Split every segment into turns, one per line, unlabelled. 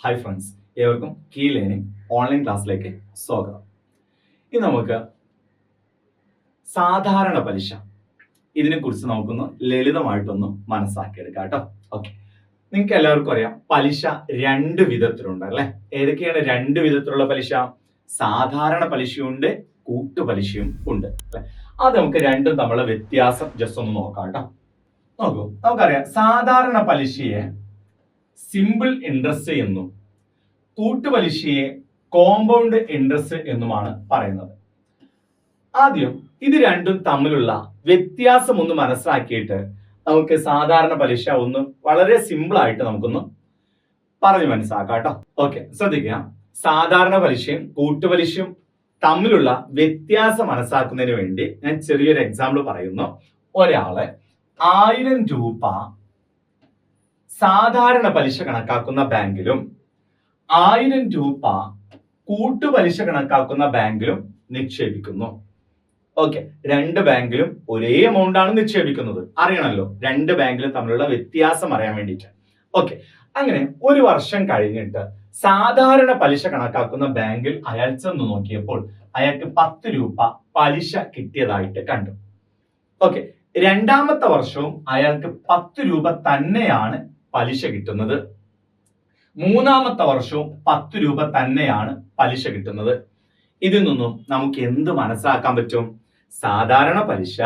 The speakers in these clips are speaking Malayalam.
ഹായ് ഫ്രണ്ട്സ്, ഏവർക്കും കീ ലേണിംഗ് ഓൺലൈൻ ക്ലാസ്സിലേക്ക് സ്വാഗതം. ഇന്ന് നമുക്ക് സാധാരണ പലിശ ഇതിനെക്കുറിച്ച് നമുക്കൊന്ന് ലളിതമായിട്ടൊന്ന് മനസ്സിലാക്കിയെടുക്കാം കേട്ടോ. ഓക്കെ, നിങ്ങൾക്ക് എല്ലാവർക്കും അറിയാം പലിശ രണ്ട് വിധത്തിലുണ്ട് അല്ലെ. ഏതൊക്കെയാണ് രണ്ട് വിധത്തിലുള്ള പലിശ? സാധാരണ പലിശയുണ്ട്, കൂട്ടുപലിശയും ഉണ്ട് അല്ലെ. അത് നമുക്ക് രണ്ടും തമ്മിലുള്ള വ്യത്യാസം ജസ്റ്റ് ഒന്ന് നോക്കാം കേട്ടോ. നോക്കൂ, നമുക്കറിയാം സാധാരണ പലിശയെ സിമ്പിൾ ഇൻട്രസ്റ്റ് എന്നും കൂട്ടുപലിശയെ കോമ്പൗണ്ട് ഇൻട്രസ്റ്റ് എന്നുമാണ് പറയുന്നത്. ആദ്യം ഇത് രണ്ടും തമ്മിലുള്ള വ്യത്യാസം ഒന്ന് മനസ്സിലാക്കിയിട്ട് നമുക്ക് സാധാരണ പലിശ ഒന്ന് വളരെ സിമ്പിൾ ആയിട്ട് നമുക്കൊന്ന് പറഞ്ഞു മനസ്സിലാക്കാം കേട്ടോ. ഓക്കെ, ശ്രദ്ധിക്കുക. സാധാരണ പലിശയും കൂട്ടുപലിശയും തമ്മിലുള്ള വ്യത്യാസം മനസ്സിലാക്കുന്നതിന് വേണ്ടി ഞാൻ ചെറിയൊരു എക്സാമ്പിൾ പറയുന്നു. ഒരാള് 1000 രൂപ സാധാരണ പലിശ കണക്കാക്കുന്ന ബാങ്കിലും 1000 രൂപ കൂട്ടുപലിശ കണക്കാക്കുന്ന ബാങ്കിലും നിക്ഷേപിക്കുന്നു. ഓക്കെ, രണ്ട് ബാങ്കിലും ഒരേ എമൗണ്ട് ആണ് നിക്ഷേപിക്കുന്നത്. അറിയണമല്ലോ രണ്ട് ബാങ്കിലും തമ്മിലുള്ള വ്യത്യാസം അറിയാൻ വേണ്ടിയിട്ട്. ഓക്കെ, അങ്ങനെ ഒരു വർഷം കഴിഞ്ഞിട്ട് സാധാരണ പലിശ കണക്കാക്കുന്ന ബാങ്കിൽ അയാൾ ചെന്ന് നോക്കിയപ്പോൾ അയാൾക്ക് 10 രൂപ പലിശ കിട്ടിയതായിട്ട് കണ്ടു. ഓക്കെ, രണ്ടാമത്തെ വർഷവും അയാൾക്ക് 10 രൂപ തന്നെയാണ് പലിശ കിട്ടുന്നത്. മൂന്നാമത്തെ വർഷവും 10 രൂപ തന്നെയാണ് പലിശ കിട്ടുന്നത്. ഇതിൽ നിന്നും നമുക്ക് എന്ത് മനസ്സിലാക്കാൻ പറ്റും? സാധാരണ പലിശ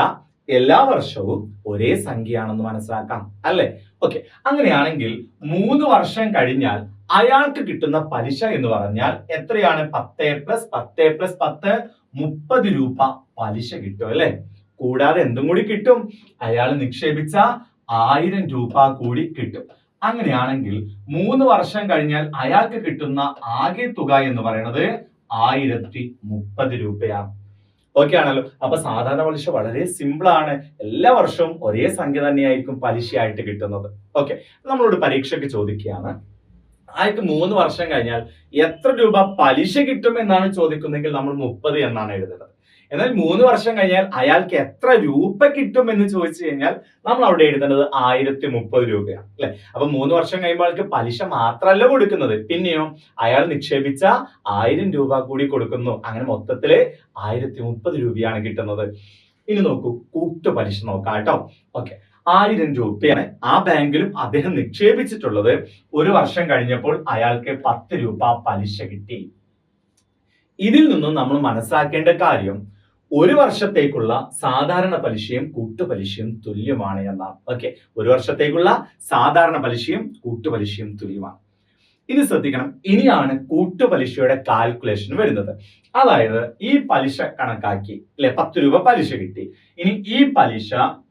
എല്ലാ വർഷവും ഒരേ സംഖ്യയാണെന്ന് മനസ്സിലാക്കാം അല്ലെ. ഓക്കെ, അങ്ങനെയാണെങ്കിൽ 3 വർഷം കഴിഞ്ഞാൽ അയാൾക്ക് കിട്ടുന്ന പലിശ എന്ന് പറഞ്ഞാൽ എത്രയാണ്? 10 + 10 + 10 30 രൂപ പലിശ കിട്ടും അല്ലെ. കൂടാതെ എന്തും കൂടി കിട്ടും? അയാൾ നിക്ഷേപിച്ച 1000 രൂപ കൂടി കിട്ടും. അങ്ങനെയാണെങ്കിൽ 3 വർഷം കഴിഞ്ഞാൽ അയാൾക്ക് കിട്ടുന്ന ആകെ തുക എന്ന് പറയുന്നത് 1030 രൂപയാണ്. ഓക്കെ ആണല്ലോ. അപ്പൊ സാധാരണ പലിശ വളരെ സിമ്പിൾ ആണ്. എല്ലാ വർഷവും ഒരേ സംഖ്യ തന്നെയായിരിക്കും പലിശയായിട്ട് കിട്ടുന്നത്. ഓക്കെ, നമ്മളോട് പരീക്ഷയ്ക്ക് ചോദിക്കുകയാണ്, അയാൾക്ക് 3 വർഷം കഴിഞ്ഞാൽ എത്ര രൂപ പലിശ കിട്ടും എന്നാണ് ചോദിക്കുന്നതെങ്കിൽ നമ്മൾ 30 എന്നാണ് എഴുതുന്നത്. എന്നാൽ 3 വർഷം കഴിഞ്ഞാൽ അയാൾക്ക് എത്ര രൂപ കിട്ടും എന്ന് ചോദിച്ചു കഴിഞ്ഞാൽ നമ്മൾ അവിടെ എഴുതേണ്ടത് 1030 രൂപയാണ് അല്ലെ. അപ്പൊ 3 വർഷം കഴിയുമ്പോൾ അയാൾക്ക് പലിശ മാത്രമല്ല കൊടുക്കുന്നത്, പിന്നെയോ അയാൾ നിക്ഷേപിച്ച 1000 രൂപ കൂടി കൊടുക്കുന്നു. അങ്ങനെ മൊത്തത്തില് 1030 രൂപയാണ് കിട്ടുന്നത്. ഇനി നോക്കൂ, കൂട്ടുപലിശ നോക്കാം കേട്ടോ. ഓക്കെ, 1000 രൂപയാണ് ആ ബാങ്കിലും അദ്ദേഹം നിക്ഷേപിച്ചിട്ടുള്ളത്. ഒരു വർഷം കഴിഞ്ഞപ്പോൾ അയാൾക്ക് 10 രൂപ പലിശ കിട്ടി. ഇതിൽ നിന്നും നമ്മൾ മനസ്സിലാക്കേണ്ട കാര്യം, ഒരു വർഷത്തേക്കുള്ള സാധാരണ പലിശയും കൂട്ടുപലിശയും തുല്യമാണ് എന്നാണ്. ഓക്കെ, ഒരു വർഷത്തേക്കുള്ള സാധാരണ പലിശയും കൂട്ടുപലിശയും തുല്യമാണ്. ഇനി ശ്രദ്ധിക്കണം, ഇനിയാണ് കൂട്ടുപലിശയുടെ കാൽക്കുലേഷൻ വരുന്നത്. അതായത് ഈ പലിശ കണക്കാക്കി അല്ലെ, 10 രൂപ പലിശ കിട്ടി. ഇനി ഈ പലിശ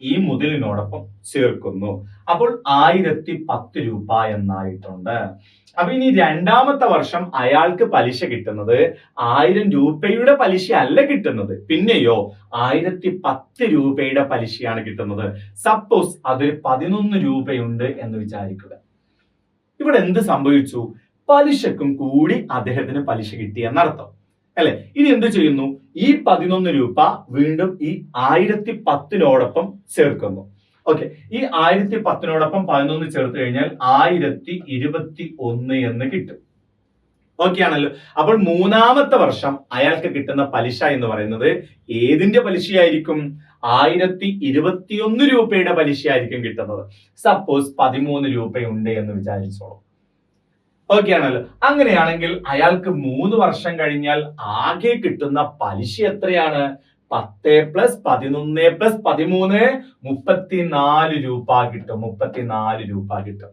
ഈ മുതലിനോടൊപ്പം ചേർക്കുന്നു. അപ്പോൾ 1010 രൂപ എന്നായിട്ടുണ്ട്. അപ്പൊ ഇനി രണ്ടാമത്തെ വർഷം അയാൾക്ക് പലിശ കിട്ടുന്നത് 1000 രൂപയുടെ പലിശ അല്ല കിട്ടുന്നത്, പിന്നെയോ 1010 രൂപയുടെ പലിശയാണ് കിട്ടുന്നത്. സപ്പോസ് അതൊരു 11 രൂപയുണ്ട് എന്ന് വിചാരിക്കുക. ഇവിടെ എന്ത് സംഭവിച്ചു? പലിശക്കും കൂടി അദ്ദേഹത്തിന് പലിശ കിട്ടി എന്നർത്ഥം അല്ലെ. ഇനി എന്ത് ചെയ്യുന്നു? ഈ 11 രൂപ വീണ്ടും ഈ 1010നോടൊപ്പം ചേർക്കുന്നു. ഓക്കെ, ഈ 1010നോടൊപ്പം 11 ചേർത്ത് കഴിഞ്ഞാൽ 1021 എന്ന് കിട്ടും. ഓക്കെ ആണല്ലോ. അപ്പോൾ മൂന്നാമത്തെ വർഷം അയാൾക്ക് കിട്ടുന്ന പലിശ എന്ന് പറയുന്നത് ഏതിന്റെ പലിശയായിരിക്കും? 1021 രൂപയുടെ പലിശയായിരിക്കും കിട്ടുന്നത്. സപ്പോസ് 13 രൂപയുണ്ട് എന്ന് വിചാരിച്ചോളൂ. ഓക്കെ ആണല്ലോ. അങ്ങനെയാണെങ്കിൽ അയാൾക്ക് 3 വർഷം കഴിഞ്ഞാൽ ആകെ കിട്ടുന്ന പലിശ എത്രയാണ്? 10 + 11 + 13 34 രൂപ കിട്ടും. 34 രൂപ കിട്ടും.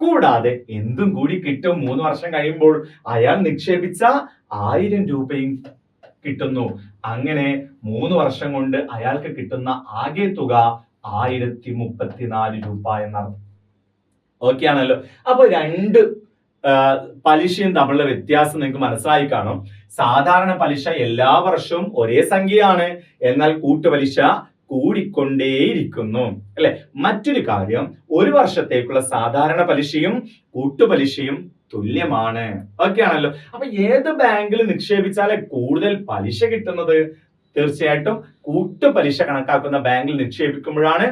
കൂടാതെ എന്തും കൂടി കിട്ടും? 3 വർഷം കഴിയുമ്പോൾ അയാൾ നിക്ഷേപിച്ച 1000 രൂപയും കിട്ടുന്നു. അങ്ങനെ 3 വർഷം കൊണ്ട് അയാൾക്ക് കിട്ടുന്ന ആകെ തുക 1034 രൂപ എന്നാണ്. ഓക്കെ ആണല്ലോ. അപ്പൊ രണ്ട് പലിശയും തമ്മിലുള്ള വ്യത്യാസം നിങ്ങൾക്ക് മനസ്സിലായി കാണും. സാധാരണ പലിശ എല്ലാ വർഷവും ഒരേ സംഖ്യയാണ്, എന്നാൽ കൂട്ടുപലിശ കൂടിക്കൊണ്ടേയിരിക്കുന്നു അല്ലെ. മറ്റൊരു കാര്യം, ഒരു വർഷത്തേക്കുള്ള സാധാരണ പലിശയും കൂട്ടുപലിശയും തുല്യമാണ്. ഓക്കെ ആണല്ലോ. അപ്പൊ ഏത് ബാങ്കിൽ നിക്ഷേപിച്ചാലേ കൂടുതൽ പലിശ കിട്ടുന്നത്? തീർച്ചയായിട്ടും കൂട്ടുപലിശ കണക്കാക്കുന്ന ബാങ്കിൽ നിക്ഷേപിക്കുമ്പോഴാണ്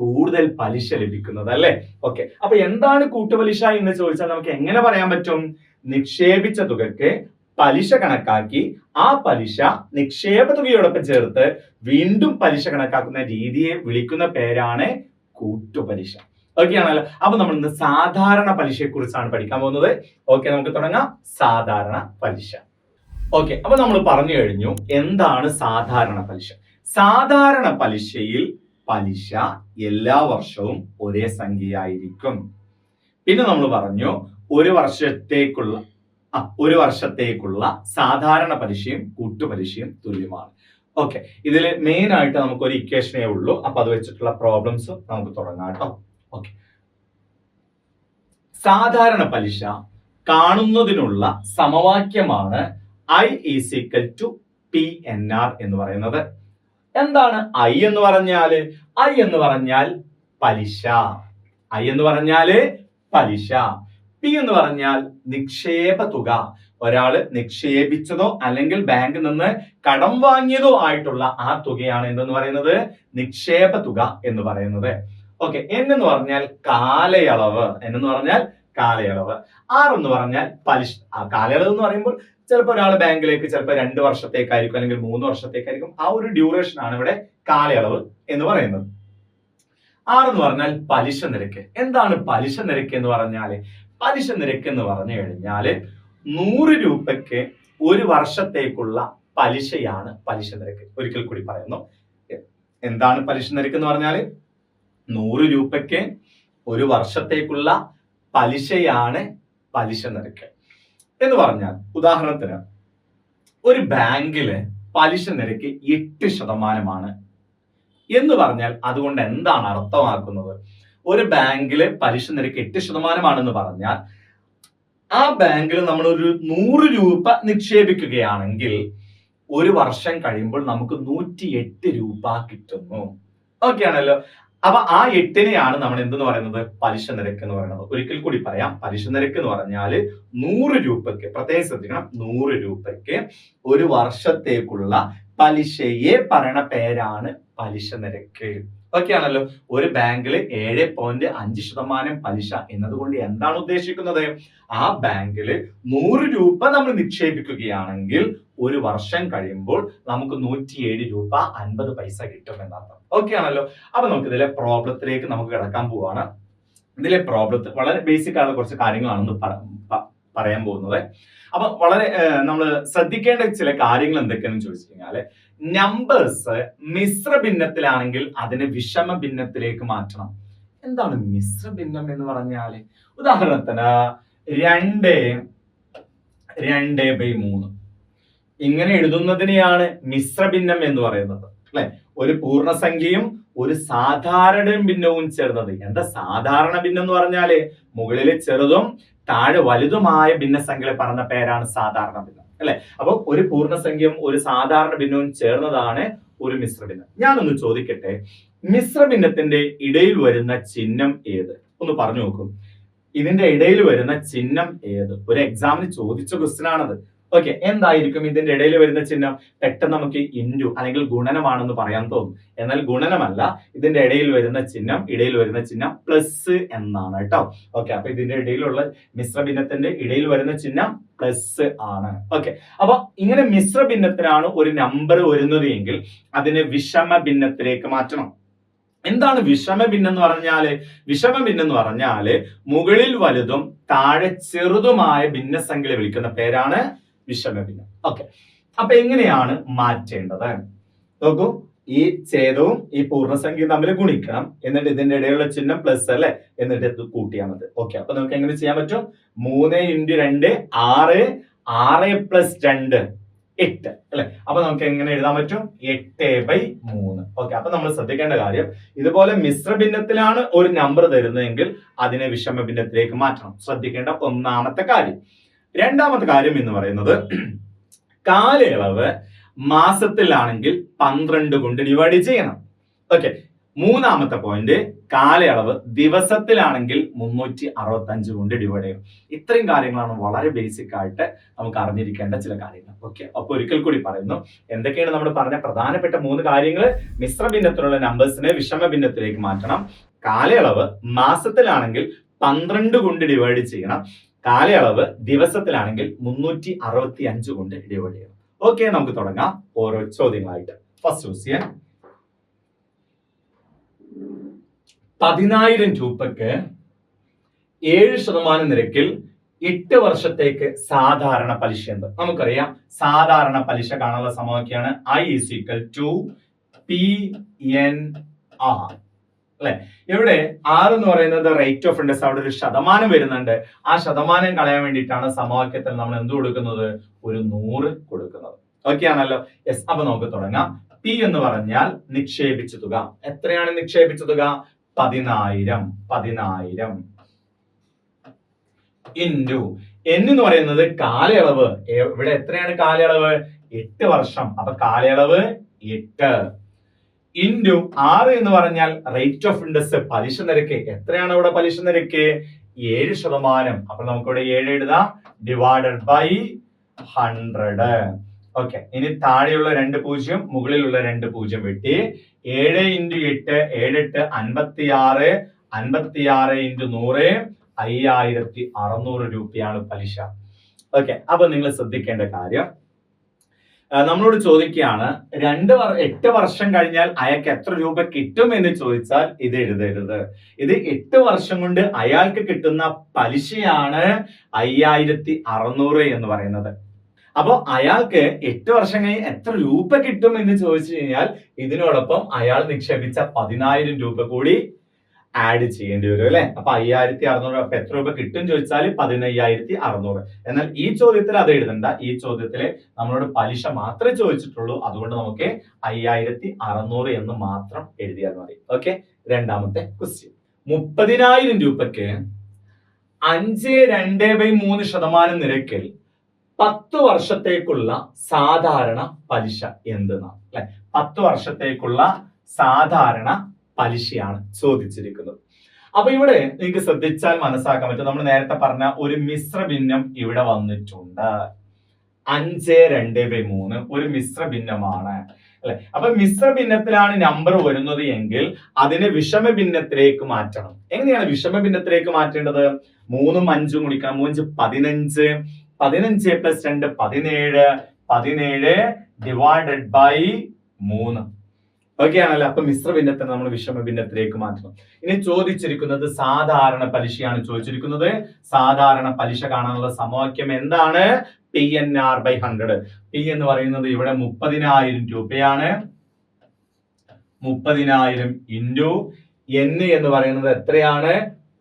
കൂടുതൽ പലിശ ലഭിക്കുന്നത് അല്ലെ. ഓക്കെ, അപ്പൊ എന്താണ് കൂട്ടുപലിശ എന്ന് ചോദിച്ചാൽ നമുക്ക് എങ്ങനെ പറയാൻ പറ്റും? നിക്ഷേപിച്ച തുകയ്ക്ക് പലിശ കണക്കാക്കി ആ പലിശ നിക്ഷേപ തുകയോടൊപ്പം ചേർത്ത് വീണ്ടും പലിശ കണക്കാക്കുന്ന രീതിയെ വിളിക്കുന്ന പേരാണ് കൂട്ടുപലിശ. ഓക്കെ ആണല്ലോ. അപ്പൊ നമ്മൾ ഇന്ന് സാധാരണ പലിശയെ കുറിച്ചാണ് പഠിക്കാൻ പോകുന്നത്. ഓക്കെ, നമുക്ക് തുടങ്ങാം. സാധാരണ പലിശ. ഓക്കെ, അപ്പൊ നമ്മൾ പറഞ്ഞു കഴിഞ്ഞു എന്താണ് സാധാരണ പലിശ. സാധാരണ പലിശയിൽ പലിശ എല്ലാ വർഷവും ഒരേ സംഖ്യയായിരിക്കും. പിന്നെ നമ്മൾ പറഞ്ഞു ഒരു വർഷത്തേക്കുള്ള സാധാരണ പലിശയും കൂട്ടുപലിശയും തുല്യമാണ്. ഓക്കെ, ഇതിൽ മെയിൻ ആയിട്ട് നമുക്ക് ഒരു ഇക്വേഷനേ ഉള്ളൂ. അപ്പൊ അത് വെച്ചിട്ടുള്ള പ്രോബ്ലംസ് നമുക്ക് തുടങ്ങാം കേട്ടോ. ഓക്കെ, സാധാരണ പലിശ കാണുന്നതിനുള്ള സമവാക്യമാണ് I = PNR എന്ന് പറയുന്നത്. എന്താണ് I എന്ന് പറഞ്ഞാല്? I എന്ന് പറഞ്ഞാൽ പലിശ. I എന്ന് പറഞ്ഞാല് പലിശ. P എന്ന് പറഞ്ഞാൽ നിക്ഷേപ തുക. ഒരാള് നിക്ഷേപിച്ചതോ അല്ലെങ്കിൽ ബാങ്കിൽ നിന്ന് കടം വാങ്ങിയതോ ആയിട്ടുള്ള ആ തുകയാണ് എന്തെന്ന് പറയുന്നത്? നിക്ഷേപ തുക എന്ന് പറയുന്നത്. ഓക്കെ, N എന്ന് പറഞ്ഞാൽ കാലയളവ്. N എന്ന് പറഞ്ഞാൽ കാലയളവ്. R എന്ന് പറഞ്ഞാൽ പലിശ. കാലയളവ് എന്ന് പറയുമ്പോൾ ചിലപ്പോൾ ഒരാൾ ബാങ്കിലേക്ക് ചിലപ്പോൾ 2 വർഷത്തേക്കായിരിക്കും അല്ലെങ്കിൽ 3 വർഷത്തേക്കായിരിക്കും. ആ ഒരു ഡ്യൂറേഷൻ ആണ് ഇവിടെ കാലയളവ് എന്ന് പറയുന്നത്. R എന്ന് പറഞ്ഞാൽ പലിശ നിരക്ക്. എന്താണ് പലിശ നിരക്ക് എന്ന് പറഞ്ഞാല്? പലിശ നിരക്ക് എന്ന് പറഞ്ഞു കഴിഞ്ഞാല് 100 രൂപയ്ക്ക് ഒരു വർഷത്തേക്കുള്ള പലിശയാണ് പലിശ നിരക്ക്. ഒരിക്കൽ കൂടി പറയുന്നു, എന്താണ് പലിശ നിരക്ക് എന്ന് പറഞ്ഞാല് 100 രൂപയ്ക്ക് ഒരു വർഷത്തേക്കുള്ള പലിശയാണ് പലിശ നിരക്ക് എന്ന് പറഞ്ഞാൽ, ഉദാഹരണത്തിന് ഒരു ബാങ്കില് പലിശ നിരക്ക് 8% എന്ന് പറഞ്ഞാൽ അതുകൊണ്ട് എന്താണ് അർത്ഥമാക്കുന്നത്? ഒരു ബാങ്കില് പലിശ നിരക്ക് 8% പറഞ്ഞാൽ ആ ബാങ്കിൽ നമ്മൾ ഒരു 100 രൂപ നിക്ഷേപിക്കുകയാണെങ്കിൽ ഒരു വർഷം കഴിയുമ്പോൾ നമുക്ക് 108 രൂപ കിട്ടുന്നു. ഓക്കെ ആണല്ലോ. അപ്പൊ ആ 8-നെയാണ് നമ്മൾ എന്തെന്ന് പറയുന്നത്? പലിശ നിരക്ക് എന്ന് പറയുന്നത്. ഒരിക്കൽ കൂടി പറയാം. പലിശ നിരക്ക് എന്ന് പറഞ്ഞാൽ 100 രൂപയ്ക്ക്, പ്രത്യേകം ശ്രദ്ധിക്കണം, 100 രൂപയ്ക്ക് ഒരു വർഷത്തേക്കുള്ള പലിശയെ പറയണ പേരാണ് പലിശ നിരക്ക്. ഓക്കെ ആണല്ലോ. ഒരു ബാങ്കിൽ 7.5% പലിശ എന്നതുകൊണ്ട് എന്താണ് ഉദ്ദേശിക്കുന്നത്? ആ ബാങ്കിൽ 100 രൂപ നമ്മൾ നിക്ഷേപിക്കുകയാണെങ്കിൽ ഒരു വർഷം കഴിയുമ്പോൾ നമുക്ക് 107 രൂപ 50 പൈസ കിട്ടും എന്നർത്ഥം. ഓക്കെ ആണല്ലോ. അപ്പൊ നമുക്ക് ഇതിലെ പ്രോബ്ലത്തിലേക്ക് നമുക്ക് കിടക്കാൻ പോവാണ്. ഇതിലെ പ്രോബ്ലത്തിൽ വളരെ ബേസിക് ആയിട്ടുള്ള കുറച്ച് കാര്യങ്ങളാണെന്ന് പറയാൻ പോകുന്നത്. അപ്പൊ വളരെ നമ്മൾ ശ്രദ്ധിക്കേണ്ട ചില കാര്യങ്ങൾ എന്തൊക്കെയാണെന്ന് ചോദിച്ചു കഴിഞ്ഞാല്, നമ്പേഴ്സ് മിശ്ര ഭിന്നത്തിലാണെങ്കിൽ അതിനെ വിഷമ ഭിന്നത്തിലേക്ക് മാറ്റണം. എന്താണ് മിശ്ര ഭിന്നം എന്ന് പറഞ്ഞാല്? ഉദാഹരണത്തിന് 2/3 ഇങ്ങനെ എഴുതുന്നതിനെയാണ് മിശ്ര ഭിന്നം എന്ന് പറയുന്നത് അല്ലെ. ഒരു പൂർണ്ണസംഖ്യയും ഒരു സാധാരണ ഭിന്നവും ചേർന്നത്. എന്താ സാധാരണ ഭിന്നം എന്ന് പറഞ്ഞാല്? മുകളിലെ ചെറുതും താഴെ വലുതുമായ ഭിന്നസംഖ്യകളെ പറഞ്ഞ പേരാണ് സാധാരണ ഭിന്നം അല്ലെ. അപ്പൊ ഒരു പൂർണ്ണസംഖ്യയും ഒരു സാധാരണ ഭിന്നവും ചേർന്നതാണ് ഒരു മിശ്ര ഭിന്നം. ഞാനൊന്ന് ചോദിക്കട്ടെ, മിശ്ര ഭിന്നത്തിന്റെ ഇടയിൽ വരുന്ന ചിഹ്നം ഏത്? ഒന്ന് പറഞ്ഞു നോക്കും. ഇതിന്റെ ഇടയിൽ വരുന്ന ചിഹ്നം ഏത്? ഒരു എക്സാമിന് ചോദിച്ച ക്വസ്റ്റ്യൻ ആണത്. ഓക്കെ, എന്തായിരിക്കും ഇതിന്റെ ഇടയിൽ വരുന്ന ചിഹ്നം? പെട്ടെന്ന് നമുക്ക് ഇൻറ്റു അല്ലെങ്കിൽ ഗുണനമാണെന്ന് പറയാൻ തോന്നും. എന്നാൽ ഗുണനമല്ല. ഇതിന്റെ ഇടയിൽ വരുന്ന ചിഹ്നം പ്ലസ് എന്നാണ് കേട്ടോ. ഓക്കെ, അപ്പൊ ഇതിന്റെ ഇടയിലുള്ള മിശ്ര ഭിന്നത്തിന്റെ ഇടയിൽ വരുന്ന ചിഹ്നം പ്ലസ് ആണ്. ഓക്കെ, അപ്പൊ ഇങ്ങനെ മിശ്ര ഭിന്നത്തിനാണ് ഒരു നമ്പർ വരുന്നത് എങ്കിൽ അതിനെ വിഷമ ഭിന്നത്തിലേക്ക് മാറ്റണം. എന്താണ് വിഷമ ഭിന്നം എന്ന് പറഞ്ഞാല്? വിഷമ ഭിന്നം എന്ന് പറഞ്ഞാല് മുകളിൽ വലുതും താഴെ ചെറുതുമായ ഭിന്നസംഖ്യയെ വിളിക്കുന്ന പേരാണ് വിഷമ ഭിന്നം. ഓക്കെ, അപ്പൊ എങ്ങനെയാണ് മാറ്റേണ്ടത്? നോക്കൂ, ഈ ഛേദവും ഈ പൂർണ്ണസംഖ്യയും തമ്മിൽ ഗുണിക്കണം. എന്നിട്ട് ഇതിന്റെ ഇടയിലുള്ള ചിഹ്നം പ്ലസ് അല്ലെ, എന്നിട്ട് ഇത് കൂട്ടിയാൽ മതി. ഓക്കെ, അപ്പൊ നമുക്ക് എങ്ങനെ ചെയ്യാൻ പറ്റും? 3 × 2 6, 6 + 2 8 അല്ലെ. അപ്പൊ നമുക്ക് എങ്ങനെ എഴുതാൻ പറ്റും? 8/3. ഓക്കെ, അപ്പൊ നമ്മൾ ശ്രദ്ധിക്കേണ്ട കാര്യം, ഇതുപോലെ മിശ്ര ഭിന്നത്തിലാണ് ഒരു നമ്പർ തരുന്നതെങ്കിൽ അതിനെ വിഷമ ഭിന്നത്തിലേക്ക് മാറ്റണം. ശ്രദ്ധിക്കേണ്ട ഒന്നാമത്തെ കാര്യം. രണ്ടാമത്തെ കാര്യം എന്ന് പറയുന്നത്, കാലയളവ് മാസത്തിലാണെങ്കിൽ 12 കൊണ്ട് ഡിവൈഡ് ചെയ്യണം. ഓക്കെ, മൂന്നാമത്തെ പോയിന്റ്, കാലയളവ് ദിവസത്തിലാണെങ്കിൽ 365 കൊണ്ട് ഡിവൈഡ് ചെയ്യും. ഇത്രയും കാര്യങ്ങളാണ് വളരെ ബേസിക് ആയിട്ട് നമുക്ക് അറിഞ്ഞിരിക്കേണ്ട ചില കാര്യങ്ങൾ. ഓക്കെ, അപ്പൊ ഒരിക്കൽ കൂടി പറയുന്നു, എന്തൊക്കെയാണ് നമ്മൾ പറഞ്ഞ പ്രധാനപ്പെട്ട 3 കാര്യങ്ങൾ? മിശ്ര ഭിന്നത്തിലുള്ള നമ്പേഴ്സിനെ വിഷമ ഭിന്നത്തിലേക്ക് മാറ്റണം. കാലയളവ് മാസത്തിലാണെങ്കിൽ 12 കൊണ്ട് ഡിവൈഡ് ചെയ്യണം. കാലയളവ് ദിവസത്തിലാണെങ്കിൽ 365 കൊണ്ട് ഡിവൈഡ് ചെയ്യണം. ഓക്കെ, നമുക്ക് തുടങ്ങാം ഓരോ ചോദ്യങ്ങളായിട്ട്. ഫസ്റ്റ് ക്വസ്റ്റ്യൻ, 10,000 രൂപയ്ക്ക് 7% നിരക്കിൽ 8 വർഷത്തേക്ക് സാധാരണ പലിശ എന്ത്? നമുക്കറിയാം, സാധാരണ പലിശ കാണാനുള്ള സമവാക്യമാണ് I = PNR. അല്ലെ, ഇവിടെ R എന്ന് പറയുന്നത് റേറ്റ് ഓഫ് ഇൻട്രസ്റ്റ്, അവിടെ ഒരു ശതമാനം വരുന്നുണ്ട്. ആ ശതമാനം കളയാൻ വേണ്ടിയിട്ടാണ് സമവാക്യത്തിൽ നമ്മൾ എന്ത് കൊടുക്കുന്നത്? ഒരു 100 കൊടുക്കുന്നത്. ഓക്കെ ആണല്ലോ? യെസ്, അപ്പൊ നമുക്ക് തുടങ്ങാം. P എന്ന് പറഞ്ഞാൽ നിക്ഷേപിച്ച തുക. എത്രയാണ് നിക്ഷേപിച്ച തുക? 10,000 ഇൻറ്റു N എന്ന് പറയുന്നത് കാലയളവ്. ഇവിടെ എത്രയാണ് കാലയളവ്? 8 വർഷം. അപ്പൊ കാലയളവ് 8 ഇൻറ്റു R എന്ന് പറഞ്ഞാൽ റേറ്റ് ഓഫ് ഇൻട്രസ്റ്റ്, പലിശ നിരക്ക്. എത്രയാണ് ഇവിടെ പലിശ നിരക്ക്? 7%. അപ്പൊ നമുക്കിവിടെ 7 എഴുതാം, ഡിവൈഡഡ് ബൈ 100. ഓക്കെ, ഇനി താഴെയുള്ള 2 0, മുകളിലുള്ള 2 0 വെട്ടി. 7 ഇൻറ്റു 8, 7 8 56, 56 ഇൻറ്റു 100, 5,600 രൂപയാണ് പലിശ. ഓക്കെ, അപ്പൊ നിങ്ങൾ ശ്രദ്ധിക്കേണ്ട കാര്യം, നമ്മളോട് ചോദിക്കുകയാണ് 8 വർഷം കഴിഞ്ഞാൽ അയാൾക്ക് എത്ര രൂപ കിട്ടും എന്ന് ചോദിച്ചാൽ ഇത് എഴുതരുത്. ഇത് 8 വർഷം കൊണ്ട് അയാൾക്ക് കിട്ടുന്ന പലിശയാണ് 5,600 എന്ന് പറയുന്നത്. അപ്പൊ അയാൾക്ക് 8 വർഷം കഴിഞ്ഞ് എത്ര രൂപ കിട്ടും എന്ന് ചോദിച്ചു കഴിഞ്ഞാൽ ഇതിനോടൊപ്പം അയാൾ നിക്ഷേപിച്ച 10,000 രൂപ കൂടി ആഡ് ചെയ്യേണ്ടി വരും, അല്ലെ? അപ്പൊ 5,600. അപ്പൊ എത്ര രൂപ കിട്ടും ചോദിച്ചാൽ 15,600. എന്നാൽ ഈ ചോദ്യത്തിൽ അത് എഴുതണ്ട. ഈ ചോദ്യത്തില് നമ്മളോട് പലിശ മാത്രമേ ചോദിച്ചിട്ടുള്ളൂ. അതുകൊണ്ട് നമുക്ക് 5,600 എന്ന് മാത്രം എഴുതിയാൽ മതി. ഓക്കെ, രണ്ടാമത്തെ ക്വസ്റ്റ്യൻ, 30,000 രൂപയ്ക്ക് 5.2/3% നിരക്കിൽ 10 വർഷത്തേക്കുള്ള സാധാരണ പലിശ എന്തെന്നാണ്, അല്ലെ? 10 വർഷത്തേക്കുള്ള സാധാരണ പലിശയാണ് ചോദിച്ചിരിക്കുന്നത്. അപ്പൊ ഇവിടെ നിങ്ങൾക്ക് ശ്രദ്ധിച്ചാൽ മനസ്സിലാക്കാൻ പറ്റും, നമ്മൾ നേരത്തെ പറഞ്ഞ ഒരു മിശ്ര ഭിന്നം ഇവിടെ വന്നിട്ടുണ്ട്. 5.2/3 ഒരു മിശ്ര ഭിന്നമാണ്, അല്ലെ? അപ്പൊ മിശ്ര ഭിന്നത്തിലാണ് നമ്പർ വരുന്നത് എങ്കിൽ അതിനെ വിഷമ ഭിന്നത്തിലേക്ക് മാറ്റണം. എങ്ങനെയാണ് വിഷമ ഭിന്നത്തിലേക്ക് മാറ്റേണ്ടത്? 3ഉം 5ഉം ഗുണിക്കണം. 3 15, 15 + 2 17, 17 ഡിവൈഡഡ് ബൈ 3. ഓക്കെ ആണല്ലോ? അപ്പൊ മിശ്ര ഭിന്നത്തെ നമ്മൾ വിഷമ ഭിന്നത്തിലേക്ക് മാറ്റണം. ഇനി ചോദിച്ചിരിക്കുന്നത് സാധാരണ പലിശയാണ് ചോദിച്ചിരിക്കുന്നത്. സാധാരണ പലിശ കാണാനുള്ള സമവാക്യം എന്താണ്? PNR/100. P എന്ന് പറയുന്നത് ഇവിടെ 30,000 രൂപയാണ്. 30,000 ഇൻറ്റു N എന്ന് പറയുന്നത് എത്രയാണ്?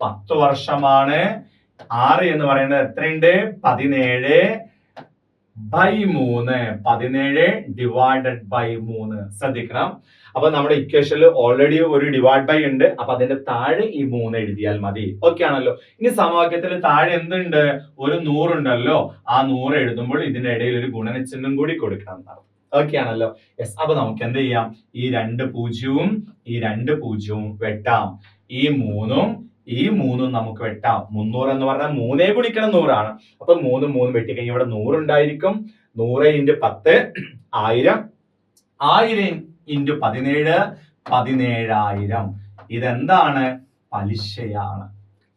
10 വർഷമാണ്. R എന്ന് പറയുന്നത് എത്രയുണ്ട്? 17/3. 17 ഡിവൈഡഡ് ബൈ 3. ശ്രദ്ധിക്കണം. അപ്പൊ നമ്മുടെ ഇക്വേഷനിൽ ഓൾറെഡി ഒരു ഡിവൈഡ് ബൈ ഉണ്ട്. അപ്പൊ അതിന്റെ താഴെ ഈ 3 എഴുതിയാൽ മതി. ഓക്കെ ആണല്ലോ? ഇനി സമവാക്യത്തിൽ താഴെ എന്തുണ്ട്? ഒരു 100 ഉണ്ടല്ലോ. ആ 100 എഴുതുമ്പോൾ ഇതിന്റെ ഇടയിൽ ഒരു ഗുണനചിഹ്നം കൂടി കൊടുക്കണം. ഓക്കെ ആണല്ലോ? യെസ്. അപ്പൊ നമുക്ക് എന്ത് ചെയ്യാം? ഈ 2 0ഉം ഈ 2 0ഉം വെട്ടാം. ഈ 3ഉം ഈ 3ഉം നമുക്ക് വെട്ടാം. 300 എന്ന് പറഞ്ഞാൽ 3 ഗുണിക്കണം 100 ആണ്. അപ്പൊ 3 3 വെട്ടിക്കഴിഞ്ഞാൽ ഇവിടെ 100 ഉണ്ടായിരിക്കും. 100 × 10 1000. 1000 × 17 17,000. ഇതെന്താണ്? പലിശയാണ്.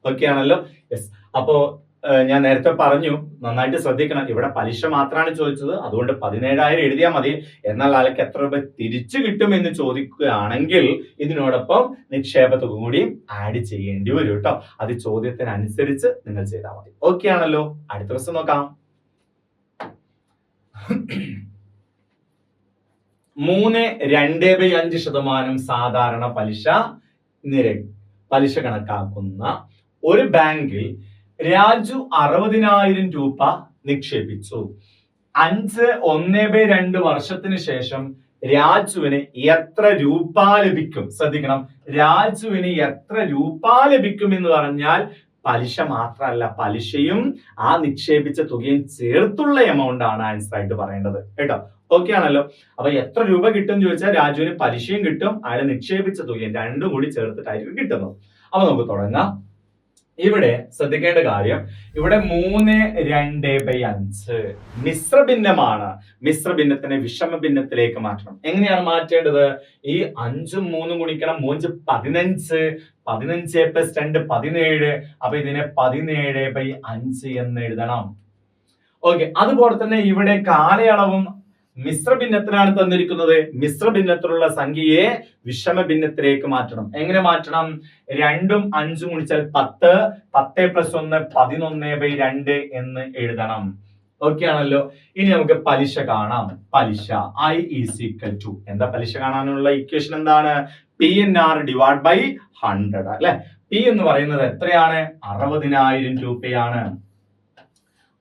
ഓക്കെ ആണല്ലോ? യെസ്. അപ്പോ ഞാൻ നേരത്തെ പറഞ്ഞു, നന്നായിട്ട് ശ്രദ്ധിക്കണം. ഇവിടെ പലിശ മാത്രമാണ് ചോദിച്ചത്. അതുകൊണ്ട് 17,000 എഴുതിയാൽ മതി. എന്നാൽ ആൾക്ക് എത്ര രൂപ തിരിച്ചു കിട്ടും എന്ന് ചോദിക്കുകയാണെങ്കിൽ ഇതിനോടൊപ്പം നിക്ഷേപ തുക കൂടി ആഡ് ചെയ്യേണ്ടി വരും കേട്ടോ. അത് ചോദ്യത്തിനനുസരിച്ച് നിങ്ങൾ ചെയ്താൽ മതി. ഓക്കെ ആണല്ലോ? അടുത്ത ദിവസം നോക്കാം. 3.2/5% സാധാരണ പലിശ നിരക്ക് പലിശ കണക്കാക്കുന്ന ഒരു ബാങ്കിൽ രാജു 60,000 രൂപ നിക്ഷേപിച്ചു. 5.1/2 വർഷത്തിന് ശേഷം രാജുവിന് എത്ര രൂപ ലഭിക്കും? ശ്രദ്ധിക്കണം, രാജുവിന് എത്ര രൂപ ലഭിക്കും എന്ന് പറഞ്ഞാൽ പലിശ മാത്രമല്ല, പലിശയും ആ നിക്ഷേപിച്ച തുകയും ചേർത്തുള്ള എമൗണ്ട് ആണ് ആൻസർ ആയിട്ട് പറയേണ്ടത് കേട്ടോ. ഓക്കെ ആണല്ലോ. അപ്പൊ എത്ര രൂപ കിട്ടും ചോദിച്ചാൽ രാജുവിന് പലിശയും കിട്ടും, അയാൾ നിക്ഷേപിച്ച തുകയും രണ്ടും കൂടി ചേർത്തിട്ടായിരിക്കും കിട്ടുന്നത്. അപ്പൊ നമുക്ക് തുടങ്ങാം. ഇവിടെ ശ്രദ്ധിക്കേണ്ട കാര്യം, ഇവിടെ 3/2/5 മിശ്രഭിന്നമാണ്. മിശ്രഭിന്നത്തിനെ വിഷമഭിന്നത്തിലേക്ക് മാറ്റണം. എങ്ങനെയാണ് മാറ്റേണ്ടത്? ഈ 5ഉം 3ഉം ഗുണിക്കണം, 3 15, 15 + 2 17. അപ്പൊ ഇതിനെ 17/5 എന്ന് എഴുതണം. ഓക്കെ. അതുപോലെ തന്നെ ഇവിടെ കാലയളവും മിശ്രഭിന്നത്തിനാണ് തന്നിരിക്കുന്നത്. മിശ്രഭിന്നത്തിലുള്ള സംഖ്യയെ വിഷമഭിന്നത്തിലേക്ക് മാറ്റണം. എങ്ങനെ മാറ്റണം? 2ഉം 5ഉം ഗുണിച്ചാൽ 10, 10 + 1 11/2 എന്ന് എഴുതണം. ഓക്കെ ആണല്ലോ. ഇനി നമുക്ക് പലിശ കാണാം. പലിശ I = എന്താ പലിശ കാണാനുള്ള ഇക്വേഷൻ എന്താണ്? PNR / 100 അല്ലെ. P എന്ന് പറയുന്നത് എത്രയാണ്? 60,000 രൂപയാണ്.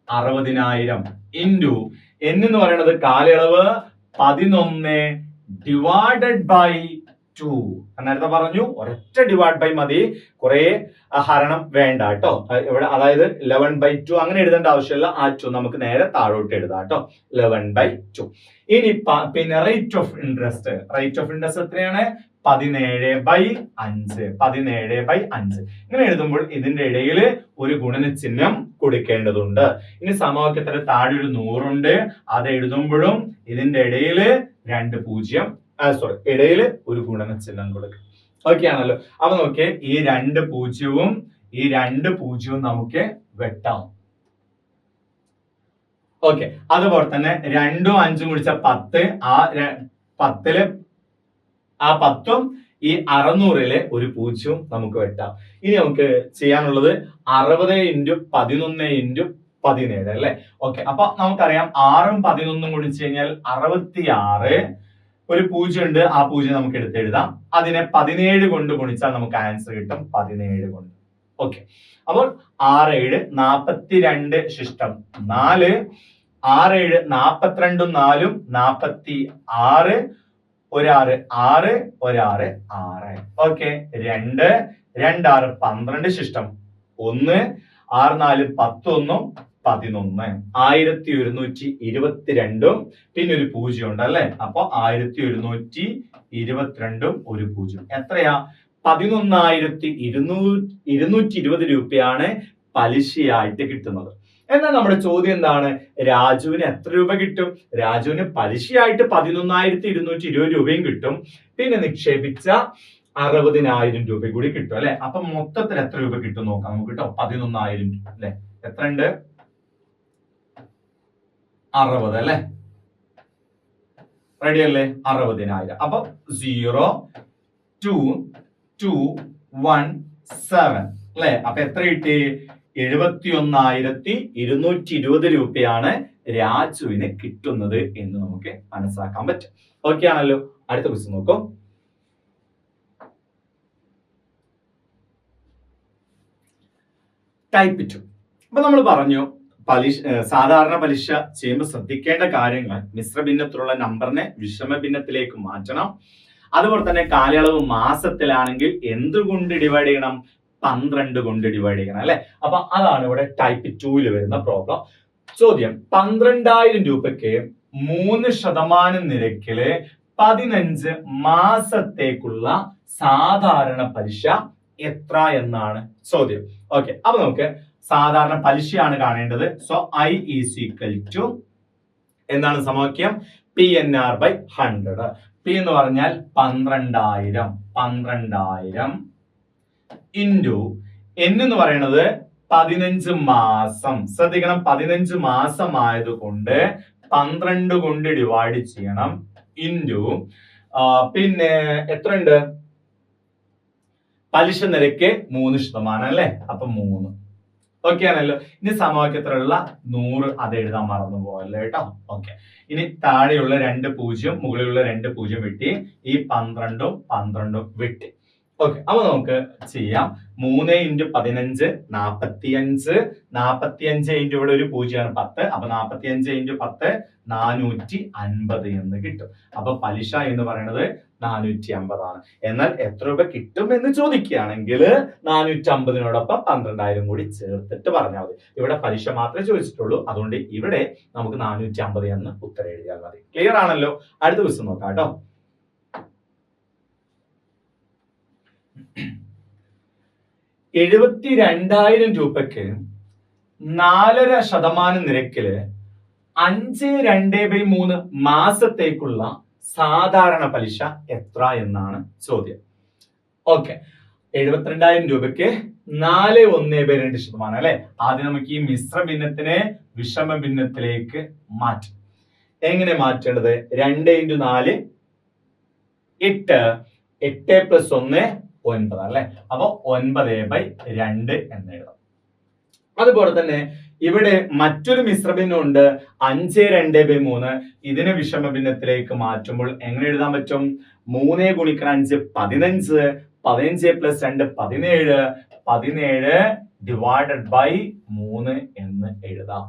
60,000 ഇൻറ്റു N എന്ന് പറയുന്നത് കാലയളവ് 11/2. നേരത്തെ പറഞ്ഞു ഒരൊറ്റ ഡിവൈഡ് ബൈ മതി, കുറെ ഹരണം വേണ്ട കേട്ടോ. ഇവിടെ അതായത് 11/2 അങ്ങനെ എഴുതേണ്ട ആവശ്യമില്ല. ആ 2 നമുക്ക് നേരെ താഴോട്ട് എഴുതാം കേട്ടോ. 11/2. ഇനി പിന്നെ rate of interest. Rate of interest എത്രയാണ്? 17/5. 17/5 ഇങ്ങനെ എഴുതുമ്പോൾ ഇതിന്റെ ഇടയിൽ ഒരു ഗുണനചിഹ്നം കൊടുക്കേണ്ടതുണ്ട്. ഇനി സമവാക്യത്തിന് താഴെ ഒരു 100 ഉണ്ട്, അത് എഴുതുമ്പോഴും ഇതിന്റെ ഇടയിൽ 2 0 ഇടയിൽ ഒരു ഗുണനചിഹ്നം കൊടുക്കും. ഓക്കെ ആണല്ലോ. അപ്പൊ നോക്കിയേ, ഈ 2 0ഉം ഈ 2 0ഉം നമുക്ക് വെട്ടാം. ഓക്കെ. അതുപോലെ തന്നെ 2ഉം 5ഉം ഗുണിച്ച 10, ആ 10ല് ആ 10ഉം ഈ 600ലെ ഒരു 0ഉം നമുക്ക് വെട്ടാം. ഇനി നമുക്ക് ചെയ്യാനുള്ളത് 60 × 11 × 17 അല്ലെ. ഓക്കെ. അപ്പൊ നമുക്കറിയാം 6ഉം 11ഉം ഗുണിച്ചു കഴിഞ്ഞാൽ 66. ഒരു 0 ഉണ്ട്, ആ 0 നമുക്ക് എടുത്തെഴുതാം. അതിനെ 17 കൊണ്ട് ഗുണിച്ചാൽ നമുക്ക് ആൻസർ കിട്ടും 17 കൊണ്ട്. ഓക്കെ. അപ്പോൾ 6 7 42 ശിഷ്ടം 4. 6 7 42 4 46. 1 6 6 1 6 6. ഓക്കെ. 2 2 6 12 ശിഷ്ടം 1. 6 4 11 11. 1122 പിന്നെ ഒരു 0 ഉണ്ട് അല്ലെ. അപ്പൊ 1122 ഒരു 0 എത്രയാ? 11,220 രൂപയാണ് പലിശയായിട്ട് കിട്ടുന്നത്. എന്നാൽ നമ്മുടെ ചോദ്യം എന്താണ്? രാജുവിന് എത്ര രൂപ കിട്ടും? രാജുവിന് പലിശയായിട്ട് 11,220 രൂപയും കിട്ടും, പിന്നെ നിക്ഷേപിച്ച 60,000 രൂപ കൂടി കിട്ടും അല്ലെ. അപ്പൊ മൊത്തത്തിൽ എത്ര രൂപ കിട്ടും നോക്കാം നമുക്ക് കേട്ടോ. 11,000 രൂപ അല്ലെ. എത്ര ഉണ്ട്? 60 അല്ലെ. റെഡി അല്ലേ? 60,000. അപ്പൊ 0 2 2 1 7 അല്ലെ. അപ്പൊ എത്ര കിട്ടി? 71,220 രൂപയാണ് രാജുവിന് കിട്ടുന്നത് എന്ന് നമുക്ക് മനസ്സിലാക്കാൻ പറ്റും. ഓക്കെ ആണല്ലോ. അടുത്ത ക്വസ്റ്റ്യൻ നോക്കൂ. ടൈപ്പ് 2. അപ്പൊ നമ്മൾ പറഞ്ഞു സാധാരണ പലിശ ചെയ്യുമ്പോൾ ശ്രദ്ധിക്കേണ്ട കാര്യങ്ങൾ, മിശ്രഭിന്നത്തിലുള്ള നമ്പറിനെ വിഷമഭിന്നത്തിലേക്ക് മാറ്റണം. അതുപോലെ തന്നെ കാലയളവ് മാസത്തിലാണെങ്കിൽ എന്തുകൊണ്ട് ഡിവൈഡ് ചെയ്യണം? 12 കൊണ്ട് ഡിവൈഡ് ചെയ്യണം അല്ലെ. അപ്പൊ അതാണ് ഇവിടെ ടൈപ്പ് 2 വരുന്ന പ്രോബ്ലം. ചോദ്യം, 12,000 രൂപയ്ക്ക് 3% നിരക്കില് 15 മാസത്തേക്കുള്ള സാധാരണ പലിശ എത്ര എന്നാണ് ചോദ്യം. ഓക്കെ. അപ്പൊ നമുക്ക് സാധാരണ പലിശയാണ് കാണേണ്ടത്. സോ I = എന്താണ് സമവാക്യം? PNR / 100. P എന്ന് പറഞ്ഞാൽ 12,000. 12,000 ഇൻറ്റു N എന്ന് പറയുന്നത് 15 മാസം. ശ്രദ്ധിക്കണം, 15 മാസം ആയതുകൊണ്ട് 12 കൊണ്ട് ഡിവൈഡ് ചെയ്യണം. ഇൻറ്റു പിന്നെ എത്ര ഉണ്ട്? പലിശ നിരക്ക് 3% അല്ലെ. അപ്പൊ 3. ഓക്കെ ആണല്ലോ. ഇനി സമവാക്യത്തിലുള്ള 100 അത് എഴുതാൻ മറന്നു പോകല്ലേ കേട്ടോ. ഓക്കെ. ഇനി താഴെയുള്ള 2 0 മുകളിലുള്ള 2 0 വെട്ടി, ഈ 12ഉം 12ഉം വെട്ടി. ഓക്കെ, അപ്പൊ നമുക്ക് ചെയ്യാം. 3 × 15 45, 45 ഇൻറ്റു ഇവിടെ ഒരു 0 10, അപ്പൊ 45 × 10 450 എന്ന് കിട്ടും. അപ്പൊ പലിശ എന്ന് പറയുന്നത് 450 ആണ്. എന്നാൽ എത്ര രൂപ കിട്ടും എന്ന് ചോദിക്കുകയാണെങ്കിൽ 450നോടൊപ്പം 12,000 കൂടി ചേർത്തിട്ട് പറഞ്ഞാൽ മതി. ഇവിടെ പലിശ മാത്രമേ ചോദിച്ചിട്ടുള്ളൂ, അതുകൊണ്ട് ഇവിടെ നമുക്ക് 450 എന്ന് ഉത്തരം എഴുതിയാൽ മതി. ക്ലിയർ ആണല്ലോ? അടുത്ത ക്വസ്റ്റ്യൻ നോക്കാം കേട്ടോ. 72,000 രൂപയ്ക്ക് 4.5% നിരക്കില് 5/2/3 മാസത്തേക്കുള്ള സാധാരണ പലിശ എത്ര എന്നാണ് ചോദ്യം. ഓക്കെ, 72,000 രൂപയ്ക്ക് 4/1/2% അല്ലെ. ആദ്യം നമുക്ക് ഈ മിശ്ര ഭിന്നത്തിനെ വിഷമ ഭിന്നത്തിലേക്ക് മാറ്റും. എങ്ങനെ മാറ്റേണ്ടത്? 2 × 4 8, 8 + 1 9 അല്ലെ. അപ്പൊ 9/2 എന്ന് എഴുതാം. അതുപോലെ തന്നെ ഇവിടെ മറ്റൊരു മിശ്രഭിന്നം ഉണ്ട്, 5/2/3. ഇതിനെ വിഷമ ഭിന്നത്തിലേക്ക് മാറ്റുമ്പോൾ എങ്ങനെ എഴുതാൻ പറ്റും? 3 × 5 15, 15 + 2 17, 17/3 എന്ന് എഴുതാം.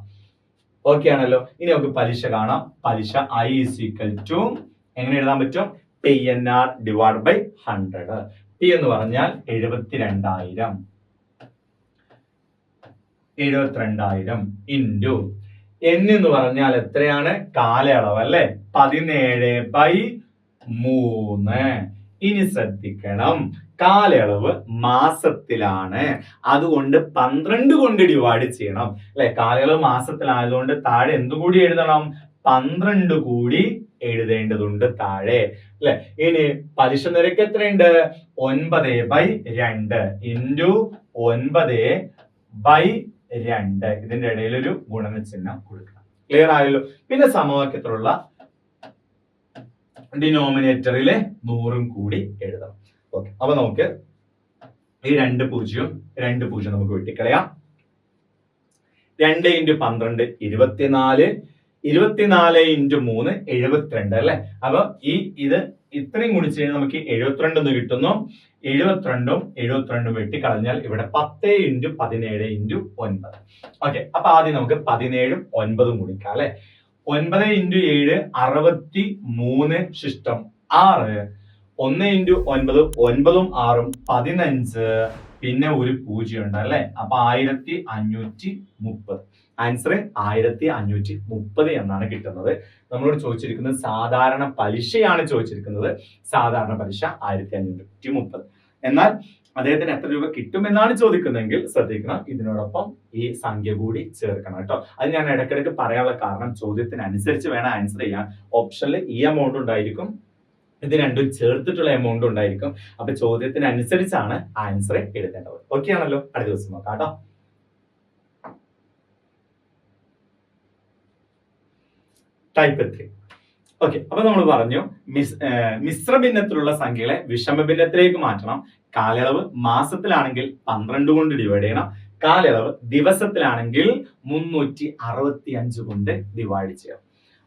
ഓക്കെ ആണല്ലോ? ഇനി നമുക്ക് പലിശ കാണാം. പലിശ I = എങ്ങനെ എഴുതാൻ പറ്റും? PNR / 100. P എന്ന് പറഞ്ഞാൽ 72,000 ഇൻറ്റു N എന്ന് പറഞ്ഞാൽ എത്രയാണ്? കാലയളവ് അല്ലെ, 17/3. ഇനി ശ്രദ്ധിക്കണം, കാലയളവ് മാസത്തിലാണ്, അതുകൊണ്ട് 12 കൊണ്ട് ഡിവൈഡ് ചെയ്യണം അല്ലെ. കാലയളവ് മാസത്തിലായതുകൊണ്ട് താഴെ എന്തുകൂടി എഴുതണം? 12 കൂടി എഴുതേണ്ടതുണ്ട് താഴെ അല്ലെ. ഇനി പലിശ നിരക്ക് എത്രയുണ്ട്? 9/2 ഇൻറ്റു 9/2. ഇതിന്റെ ഇടയിൽ ഒരു ഗുണന ചിഹ്നം കൊടുക്കണം. ക്ലിയർ ആയല്ലോ? പിന്നെ സമവാക്യത്തിലുള്ള ഡിനോമിനേറ്ററിലെ 100 കൂടി എഴുതണം. ഓക്കെ, അപ്പൊ നമുക്ക് ഈ 2 0 നമുക്ക് വെട്ടിക്കളയാം. 2 × 12 24, 24 × 3 72 അല്ലെ. അപ്പൊ ഇത് ഇത്രയും ഗുണിച്ച് കഴിഞ്ഞാൽ നമുക്ക് 72 എന്ന് കിട്ടുന്നു. 72ഉം 72ഉം വെട്ടിക്കളഞ്ഞാൽ ഇവിടെ 10 × 17 × 9. ഓക്കെ, അപ്പൊ ആദ്യം നമുക്ക് 17ഉം 9ഉം ഗുണിക്കാം അല്ലെ. 9 × 7 63 ശിഷ്ടം 6. 1 × 9 9ഉം 6ഉം 15, പിന്നെ ഒരു 0 ഉണ്ട് അല്ലെ. അപ്പൊ 1530. ആൻസർ 1530 എന്നാണ് കിട്ടുന്നത്. നമ്മളോട് ചോദിച്ചിരിക്കുന്നത് സാധാരണ പലിശയാണ് ചോദിച്ചിരിക്കുന്നത്. സാധാരണ പലിശ 1530. എന്നാൽ അദ്ദേഹത്തിന് എത്ര രൂപ കിട്ടുമെന്നാണ് ചോദിക്കുന്നതെങ്കിൽ ശ്രദ്ധിക്കണം, ഇതിനോടൊപ്പം ഈ സംഖ്യ കൂടി ചേർക്കണം കേട്ടോ. അത് ഞാൻ ഇടയ്ക്കിടയ്ക്ക് പറയാനുള്ള കാരണം ചോദ്യത്തിനനുസരിച്ച് വേണം ആൻസർ ചെയ്യാൻ. ഓപ്ഷനിൽ ഈ എമൗണ്ട് ഉണ്ടായിരിക്കും, ഇത് രണ്ടും ചേർത്തിട്ടുള്ള എമൗണ്ട് ഉണ്ടായിരിക്കും. അപ്പൊ ചോദ്യത്തിനനുസരിച്ചാണ് ആൻസർ എഴുതേണ്ടത്. ഓക്കെ ആണല്ലോ? അടുത്ത ദിവസം നോക്കാം കേട്ടോ. ടൈപ്പ് 3. ഓക്കെ, അപ്പൊ നമ്മൾ പറഞ്ഞു മിശ്രഭിന്നത്തിലുള്ള സംഖ്യകളെ വിഷമഭിന്നത്തിലേക്ക് മാറ്റണം. കാലയളവ് മാസത്തിലാണെങ്കിൽ 12 കൊണ്ട് ഡിവൈഡ് ചെയ്യണം. കാലയളവ് ദിവസത്തിലാണെങ്കിൽ 365 കൊണ്ട് ഡിവൈഡ് ചെയ്യണം.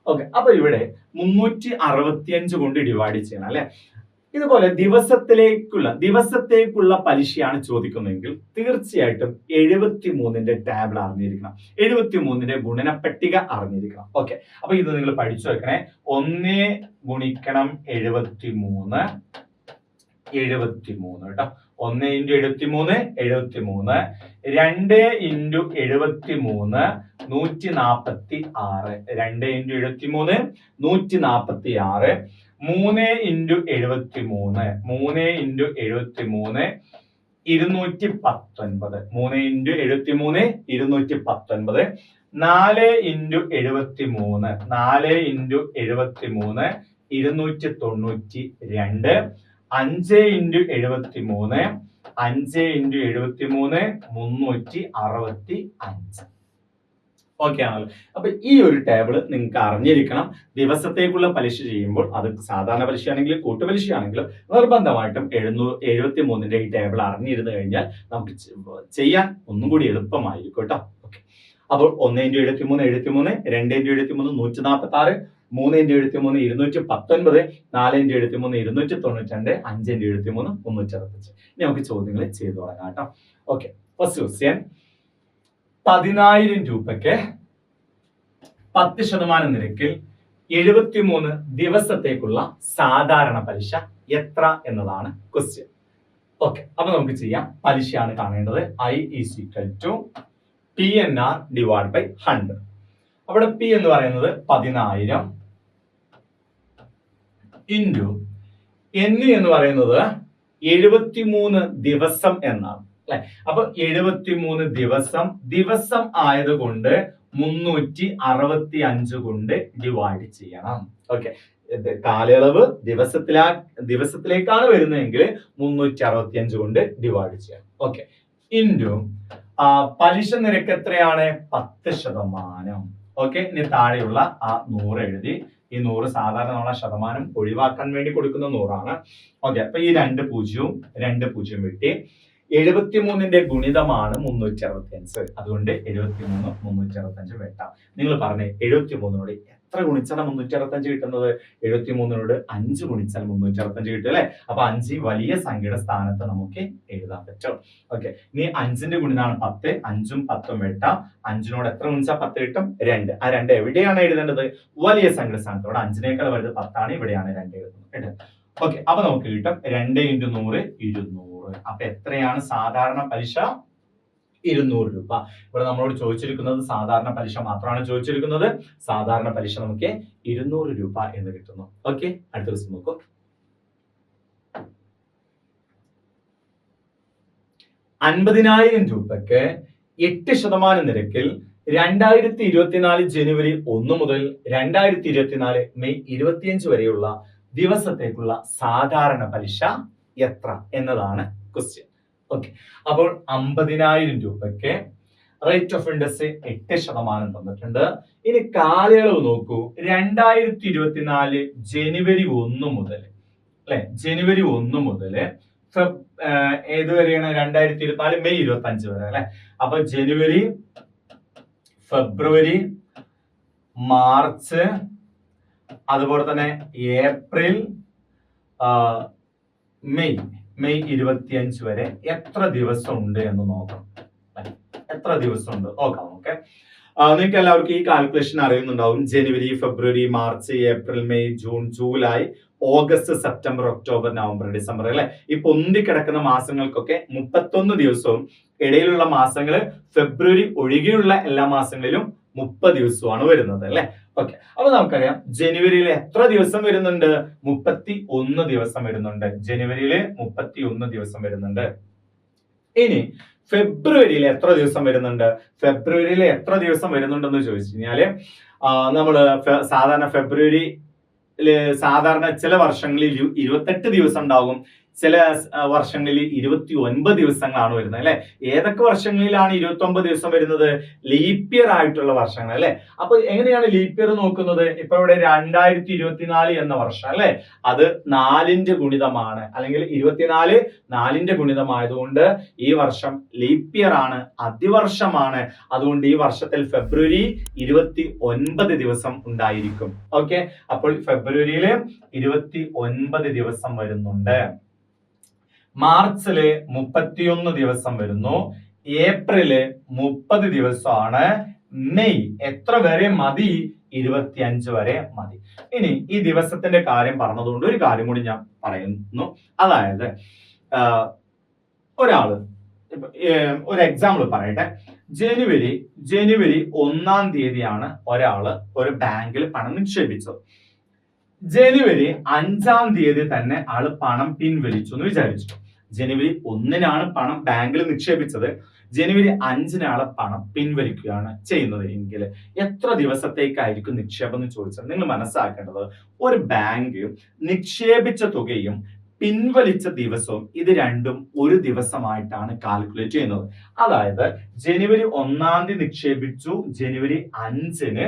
ഓക്കെ, അപ്പൊ ഇവിടെ 365 കൊണ്ട് ഡിവൈഡ് ചെയ്യണം അല്ലെ. ഇതുപോലെ ദിവസത്തേക്കുള്ള പലിശയാണ് ചോദിക്കുന്നതെങ്കിൽ തീർച്ചയായിട്ടും 73ന്റെ ടേബിൾ അറിഞ്ഞിരിക്കണം. 73ന്റെ ഗുണന പട്ടിക അറിഞ്ഞിരിക്കണം. ഓക്കെ, അപ്പൊ ഇത് നിങ്ങൾ പഠിച്ചു വെക്കണേ. 1 × 73 73 കേട്ടോ. 1 × 73 73. 2 × 73 146. 2 × 73 146. 3 × 73 3 × 73 219. 3 × 73 219. 4 × 73 4 × 73 292. 5 × 73 5 × 73 365. ഓക്കെ ആണല്ലോ? അപ്പൊ ഈ ഒരു ടേബിൾ നിങ്ങൾക്ക് അറിഞ്ഞിരിക്കണം. ദിവസത്തേക്കുള്ള പലിശ ചെയ്യുമ്പോൾ അത് സാധാരണ പലിശയാണെങ്കിലും കൂട്ടുപലിശയാണെങ്കിലും നിർബന്ധമായിട്ടും 73ന്റെ ഈ ടേബിൾ അറിഞ്ഞിരുന്നു കഴിഞ്ഞാൽ നമുക്ക് ചെയ്യാൻ ഒന്നും കൂടി എളുപ്പമായിരിക്കും കേട്ടോ. ഓക്കെ, അപ്പോൾ 1 × 73 73, 2 × 73 146, 3 × 73 219, 4 × 73 292, 5 × 73 365. ഇനി നമുക്ക് ചോദ്യങ്ങൾ ചെയ്തു തുടങ്ങാം കേട്ടോ. Okay, first question. 10,000 രൂപയ്ക്ക് 10% നിരക്കിൽ 73 ദിവസത്തേക്കുള്ള സാധാരണ പലിശ എത്ര എന്നതാണ് ക്വസ്റ്റ്യൻ. ഓക്കെ, അപ്പൊ നമുക്ക് ചെയ്യാം. പലിശയാണ് കാണേണ്ടത്. I = PNR / 100. അവിടെ P എന്ന് പറയുന്നത് 10,000 ഇൻറ്റു N എന്ന് പറയുന്നത് 73 ദിവസം എന്നാണ് അല്ലെ. അപ്പൊ 73 ദിവസം ആയതുകൊണ്ട് 365 കൊണ്ട് ഡിവൈഡ് ചെയ്യണം. ഓക്കെ, കാലയളവ് ദിവസത്തിലേക്കാണ് വരുന്നതെങ്കിൽ 365 കൊണ്ട് ഡിവൈഡ് ചെയ്യണം. ഓക്കെ, ഇൻറ്റു പലിശ നിരക്ക് എത്രയാണ്? 10%. ഓക്കെ, ഇനി താഴെയുള്ള ആ 100 എഴുതി. ഈ 100 സാധാരണ നമ്മളെ ശതമാനം ഒഴിവാക്കാൻ വേണ്ടി കൊടുക്കുന്ന 100 ആണ്. ഓക്കെ, അപ്പൊ ഈ 2 0 2 0 വെട്ടി 73ന്റെ ഗുണിതമാണ് 365. അതുകൊണ്ട് 73 365 വെട്ടാം. നിങ്ങൾ പറഞ്ഞേ 73നോട് എത്ര ഗുണിച്ചാണ് 365 കിട്ടുന്നത്? 73നോട് 5 ഗുണിച്ചാൽ 365 കിട്ടും അല്ലെ. അപ്പൊ 5 വലിയ സംഖ്യയുടെ സ്ഥാനത്ത് നമുക്ക് എഴുതാൻ പറ്റും. ഓക്കെ, ഇനി 5ന്റെ ഗുണിതാണ് 10. 5ഉം 10ഉം വെട്ടാം. 5നോട് എത്ര ഗുണിച്ചാൽ 10 കിട്ടും? 2. ആ 2 എവിടെയാണ് എഴുതേണ്ടത്? വലിയ സംഖ്യയുടെ സ്ഥാനത്ത്. ഇവിടെ 5നേക്കാൾ വലുത് 10 ആണ്. ഇവിടെയാണ് 2 എഴുതുന്നത്. ഓക്കെ, അപ്പൊ നമുക്ക് കിട്ടും 2 × 100 200. അപ്പൊ എത്രയാണ് സാധാരണ പലിശ? 200 രൂപ. ഇവിടെ നമ്മളോട് ചോദിച്ചിരിക്കുന്നത് സാധാരണ പലിശ മാത്രമാണ് ചോദിച്ചിരിക്കുന്നത്. സാധാരണ പലിശ നമുക്ക് 200 രൂപ എന്ന് കിട്ടുന്നു. ഓക്കെ, അടുത്ത ദിവസം നോക്കൂ. 50,000 രൂപയ്ക്ക് 8% നിരക്കിൽ 2024 ജനുവരി 1 മുതൽ 2024 മെയ് 25 വരെയുള്ള ദിവസത്തേക്കുള്ള സാധാരണ പലിശ എത്ര എന്നതാണ് ക്വസ്റ്റ്യൻ. ഓക്കെ, അപ്പോൾ 50,000 രൂപയ്ക്ക് റേറ്റ് ഓഫ് ഇൻട്രസ്റ്റ് 8% തന്നിട്ടുണ്ട്. ഇനി കാലയളവ് നോക്കൂ. 2024 ജനുവരി 1 മുതൽ അല്ലെ, ജനുവരി 1 മുതൽ ഏതുവരെയാണ്? 2024 മെയ് 25 വരെ അല്ലെ. അപ്പൊ ജനുവരി, ഫെബ്രുവരി, മാർച്ച്, അതുപോലെ തന്നെ ഏപ്രിൽ, മെയ് 25 വരെ എത്ര ദിവസം ഉണ്ട് എന്ന് നോക്കണം. എത്ര ദിവസം ഉണ്ട് നോക്കാം. ഓക്കെ, നിങ്ങൾക്ക് എല്ലാവർക്കും ഈ കാൽക്കുലേഷൻ അറിയുന്നുണ്ടാവും. ജനുവരി, ഫെബ്രുവരി, മാർച്ച്, ഏപ്രിൽ, മെയ്, ജൂൺ, ജൂലൈ, ഓഗസ്റ്റ്, സെപ്റ്റംബർ, ഒക്ടോബർ, നവംബർ, ഡിസംബർ അല്ലെ. ഈ പൊന്തിക്കിടക്കുന്ന മാസങ്ങൾക്കൊക്കെ 31 ദിവസവും ഇടയിലുള്ള മാസങ്ങൾ ഫെബ്രുവരി ഒഴികെയുള്ള എല്ലാ മാസങ്ങളിലും 30 ദിവസമാണ് വരുന്നത് അല്ലെ. ഓക്കെ, അപ്പൊ നമുക്കറിയാം ജനുവരിയിൽ എത്ര ദിവസം വരുന്നുണ്ട്? 31 ദിവസം വരുന്നുണ്ട്. ജനുവരിയിൽ 31 ദിവസം വരുന്നുണ്ട്. ഇനി ഫെബ്രുവരിയിൽ എത്ര ദിവസം വരുന്നുണ്ട്? ഫെബ്രുവരിയിൽ എത്ര ദിവസം വരുന്നുണ്ടെന്ന് ചോദിച്ചു കഴിഞ്ഞാല് നമ്മള് സാധാരണ സാധാരണ ചില വർഷങ്ങളിൽ 28 ദിവസം ഉണ്ടാകും. ചില വർഷങ്ങളിൽ 29 ദിവസങ്ങളാണ് വരുന്നത് അല്ലെ. ഏതൊക്കെ വർഷങ്ങളിലാണ് 29 ദിവസം വരുന്നത്? ലീപ്പ് ഇയർ ആയിട്ടുള്ള വർഷങ്ങൾ അല്ലെ. അപ്പൊ എങ്ങനെയാണ് ലീപ്പ് ഇയർ നോക്കുന്നത്? ഇപ്പൊ ഇവിടെ 2024 എന്ന വർഷം അല്ലെ, അത് 4ന്റെ ഗുണിതമാണ്, അല്ലെങ്കിൽ 24 4ന്റെ ഗുണിതമായതുകൊണ്ട് ഈ വർഷം ലീപ്പ് ഇയർ ആണ്, അതിവർഷമാണ്. അതുകൊണ്ട് ഈ വർഷത്തിൽ ഫെബ്രുവരി 29 ദിവസം ഉണ്ടായിരിക്കും. ഓക്കെ, അപ്പോൾ ഫെബ്രുവരിയില് 29 ദിവസം വരുന്നുണ്ട്. മാർച്ചില് 31 ദിവസം വരുന്നു. ഏപ്രില് 30 ദിവസമാണ്. മെയ് എത്ര വരെ മതി? 25 വരെ മതി. ഇനി ഈ ദിവസത്തിന്റെ കാര്യം പറഞ്ഞതുകൊണ്ട് ഒരു കാര്യം കൂടി ഞാൻ പറയുന്നു. അതായത് ഒരു എക്സാമ്പിൾ പറയട്ടെ. ജനുവരി 1-ാം തീയതിയാണ് ഒരാള് ഒരു ബാങ്കിൽ പണം നിക്ഷേപിച്ചത്. ജനുവരി 5-ാം തീയതി തന്നെ ആള് പണം പിൻവലിച്ചു എന്ന് വിചാരിച്ചു. ജനുവരി 1-നാണ് പണം ബാങ്കിൽ നിക്ഷേപിച്ചത്. ജനുവരി 5-ന് ആളെ പണം പിൻവലിക്കുകയാണ് ചെയ്യുന്നത് എങ്കിൽ എത്ര ദിവസത്തേക്കായിരിക്കും നിക്ഷേപം എന്ന് ചോദിച്ചാൽ നിങ്ങൾ മനസ്സിലാക്കേണ്ടത്, ഒരു ബാങ്ക് നിക്ഷേപിച്ച തുകയും പിൻവലിച്ച ദിവസവും ഇത് രണ്ടും ഒരു ദിവസമായിട്ടാണ് കാൽക്കുലേറ്റ് ചെയ്യുന്നത്. അതായത് ജനുവരി 1-ാം തീയതി നിക്ഷേപിച്ചു, ജനുവരി 5-ന്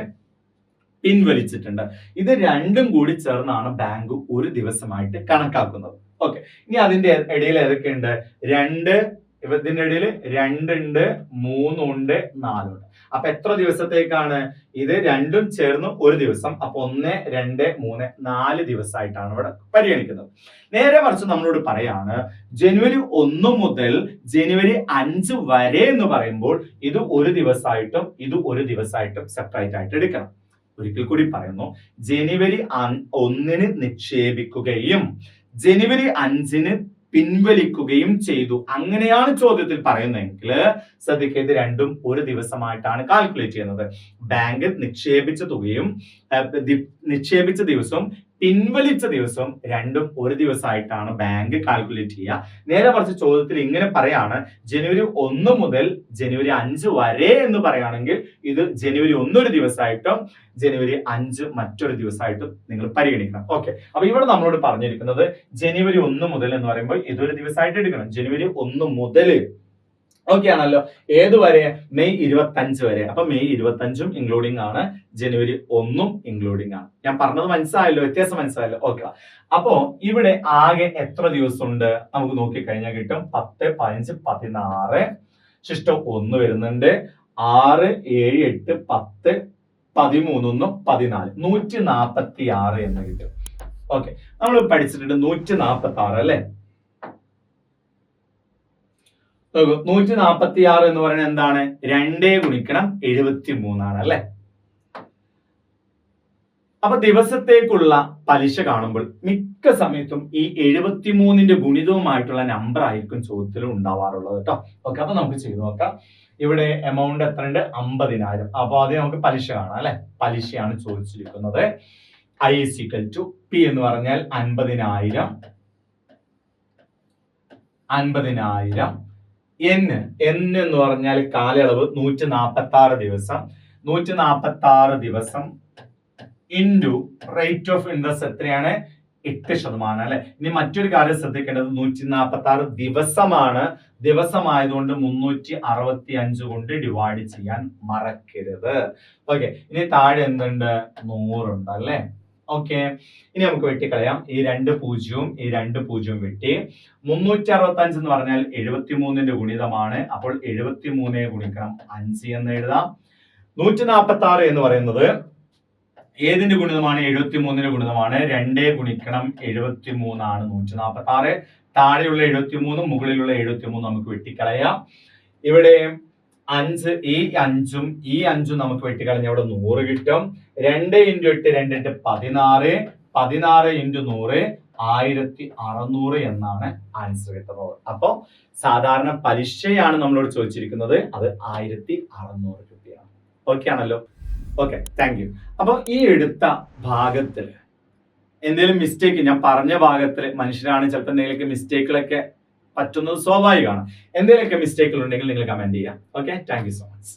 പിൻവലിച്ചിട്ടുണ്ട്. ഇത് രണ്ടും കൂടി ചേർന്നാണ് ബാങ്ക് ഒരു ദിവസമായിട്ട് കണക്കാക്കുന്നത്. ഓക്കെ, ഇനി അതിന്റെ ഇടയിൽ ഏതൊക്കെയുണ്ട്? 2, ഇതിന്റെ ഇടയിൽ 2 ഉണ്ട്, 3 ഉണ്ട്, 4 ഉണ്ട്. അപ്പൊ എത്ര ദിവസത്തേക്കാണ് ഇത് രണ്ടും ചേർന്ന് ഒരു ദിവസം? അപ്പൊ 1, 2, 3, 4 ദിവസമായിട്ടാണ് ഇവിടെ പരിഗണിക്കുന്നത്. നേരെ മറിച്ച് നമ്മളോട് പറയാണ് ജനുവരി 1 മുതൽ ജനുവരി 5 വരെ എന്ന് പറയുമ്പോൾ ഇത് ഒരു ദിവസമായിട്ടും ഇത് ഒരു ദിവസമായിട്ടും സെപ്പറേറ്റ് ആയിട്ട് എടുക്കണം. ഒരിക്കൽ കൂടി പറയുന്നു, ജനുവരി 1 നിക്ഷേപിക്കുകയും ജനുവരി 5 പിൻവലിക്കുകയും ചെയ്തു. അങ്ങനെയാണ് ചോദ്യത്തിൽ പറയുന്നതെങ്കിൽ ശ്രദ്ധിക്കുക, ഇത് രണ്ടും ഒരു ദിവസമായിട്ടാണ് കാൽക്കുലേറ്റ് ചെയ്യുന്നത്. ബാങ്ക് നിക്ഷേപിച്ച തുകയും നിക്ഷേപിച്ച ദിവസവും പിൻവലിച്ച ദിവസവും രണ്ടും ഒരു ദിവസമായിട്ടാണ് ബാങ്ക് കാൽക്കുലേറ്റ് ചെയ്യുക. നേരെ മറിച്ച് ചോദ്യത്തിൽ ഇങ്ങനെ പറയാണ് ജനുവരി 1 മുതൽ ജനുവരി 5 വരെ എന്ന് പറയുകയാണെങ്കിൽ ഇത് ജനുവരി 1 ഒരു ദിവസമായിട്ടും ജനുവരി 5 മറ്റൊരു ദിവസമായിട്ടും നിങ്ങൾ പരിഗണിക്കണം. ഓക്കെ, അപ്പൊ ഇവിടെ നമ്മളോട് പറഞ്ഞിരിക്കുന്നത് ജനുവരി 1 മുതൽ എന്ന് പറയുമ്പോൾ ഇതൊരു ദിവസമായിട്ട് എടുക്കണം. ജനുവരി 1 മുതൽ ഓക്കെ ആണല്ലോ. ഏതുവരെ? മെയ് 25 വരെ. അപ്പൊ മെയ് 25ഉം ഇൻക്ലൂഡിംഗ് ആണ്, ജനുവരി 1ഉം ഇൻക്ലൂഡിംഗ് ആണ്. ഞാൻ പറഞ്ഞത് മനസ്സിലായല്ലോ? വ്യത്യാസം മനസ്സിലായല്ലോ? ഓക്കെ. അപ്പോ ഇവിടെ ആകെ എത്ര ദിവസം ഉണ്ട് നമുക്ക് നോക്കിക്കഴിഞ്ഞാൽ കിട്ടും. 10, 15, 16 ശിഷ്ടം 1 വരുന്നുണ്ട്. 6, 7, 8, 10, 13, 14, 146 എന്ന് കിട്ടും. ഓക്കെ, നമ്മൾ പഠിച്ചിട്ടുണ്ട് 146 അല്ലെ. 146 എന്ന് പറയുന്നത് എന്താണ്? 2 ഗുണിക്കണം 73 ആണ് അല്ലെ. അപ്പൊ ദിവസത്തേക്കുള്ള പലിശ കാണുമ്പോൾ മിക്ക സമയത്തും ഈ 73ന്റെ ഗുണിതവുമായിട്ടുള്ള നമ്പർ ആയിരിക്കും ചോദ്യത്തിൽ ഉണ്ടാവാറുള്ളത് കേട്ടോ. ഓക്കെ, അപ്പൊ നമുക്ക് ചെയ്തു നോക്കാം. ഇവിടെ എമൗണ്ട് എത്ര ഉണ്ട്? 50,000. അപ്പൊ ആദ്യം നമുക്ക് പലിശ കാണാം അല്ലെ. പലിശയാണ് ചോദിച്ചിരിക്കുന്നത്. I = P എന്ന് പറഞ്ഞാൽ 50,000. N എന്ന് പറഞ്ഞാൽ കാലയളവ് 146 ദിവസം. 146 ദിവസം ഇൻറ്റു റേറ്റ് ഓഫ് ഇൻട്രസ്റ്റ് എത്രയാണ്? 8% അല്ലെ. ഇനി മറ്റൊരു കാര്യം ശ്രദ്ധിക്കേണ്ടത് 146 ദിവസമാണ്. ദിവസമായതുകൊണ്ട് 365 കൊണ്ട് ഡിവൈഡ് ചെയ്യാൻ മറക്കരുത്. ഓക്കെ, ഇനി താഴെ എന്തുണ്ട്? 100 ഉണ്ട് അല്ലെ. ഓക്കെ, ഇനി നമുക്ക് വെട്ടിക്കളയാം. ഈ 2 പൂജ്യവും ഈ 2 പൂജ്യവും വെട്ടി. 365 എന്ന് പറഞ്ഞാൽ 73ന്റെ ഗുണിതമാണ്. അപ്പോൾ 73 ഗുണിക്കണം 5 എന്ന് എഴുതാം. 146 എന്ന് പറയുന്നത് ഏതിന്റെ ഗുണിതമാണ്? 73ന്റെ ഗുണിതമാണ്. 2 ഗുണിക്കണം 73 ആണ് 146. താഴെയുള്ള 73 മുകളിലുള്ള 73 നമുക്ക് വെട്ടിക്കളയാം. ഇവിടെ 5, ഈ 5ഉം ഈ 5ഉം നമുക്ക് വെട്ടിക്കളഞ്ഞ അവിടെ 100 കിട്ടും. 2 × 8 2 × 16. 16 × 100 1600 എന്നാണ് ആൻസർ കിട്ടുന്നത്. അപ്പൊ സാധാരണ പലിശയാണ് നമ്മളോട് ചോദിച്ചിരിക്കുന്നത്. അത് 1600 രൂപയാണ്. ഓക്കെ ആണല്ലോ? Okay, thank you. അപ്പൊ ഈ എടുത്ത ഭാഗത്തിൽ എന്തെങ്കിലും മിസ്റ്റേക്ക്, ഞാൻ പറഞ്ഞ ഭാഗത്തിൽ മനുഷ്യരാണ്, ചിലപ്പോൾ എന്തെങ്കിലുമൊക്കെ മിസ്റ്റേക്കുകളൊക്കെ പറ്റുന്നത് സ്വാഭാവികമാണ്. എന്തെങ്കിലുമൊക്കെ മിസ്റ്റേക്കുകൾ ഉണ്ടെങ്കിൽ നിങ്ങൾ കമന്റ് ചെയ്യാം. Okay, thank you so much.